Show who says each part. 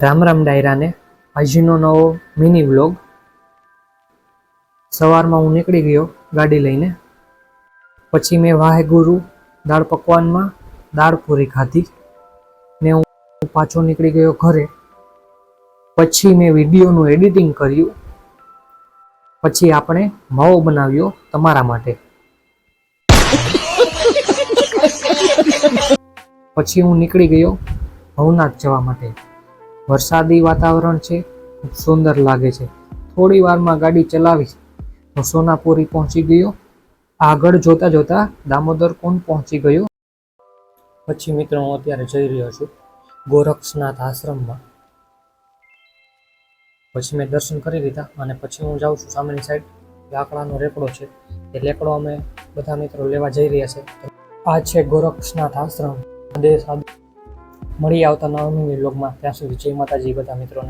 Speaker 1: રામ રામ ડાયરાને આજનો નવો mini vlog. સવારમાં હું નીકળી ગયો ગાડી લઈને, પછી મેં વાહેગુરુ દાળ પકવાનમાં દાળ પૂરી ખાધી ને હું પાછો નીકળી ગયો ઘરે। પછી મેં વિડીયોનું એડિટિંગ કર્યું, પછી આપણે માવો બનાવ્યો તમારા માટે। પછી હું નીકળી ગયો ભવનાથ જવા માટે। વરસાદી વાતાવરણ છે, ખૂબ સુંદર લાગે છે। થોડી વારમાં ગાડી ચલાવી હું સોનાપુરી પહોંચી ગયો। આગળ જોતા જોતા દામોદર કુંડ પહોંચી ગયો। પછી મિત્રો હું અત્યારે જઈ રહ્યો છું ગોરક્ષનાથ આશ્રમમાં। પછી મેં દર્શન કરી લીધા અને પછી હું જાઉં છું સામેની સાઈડ લાકડાનો રેકડો છે, એ રેકડો અમે બધા મિત્રો લેવા જઈ રહ્યા છે। આ છે ગોરક્ષનાથ આશ્રમ। મળીએ આવતા નવા મિની વ્લોગમાં। ત્યાં સુધી જય માતાજી બધા મિત્રોને।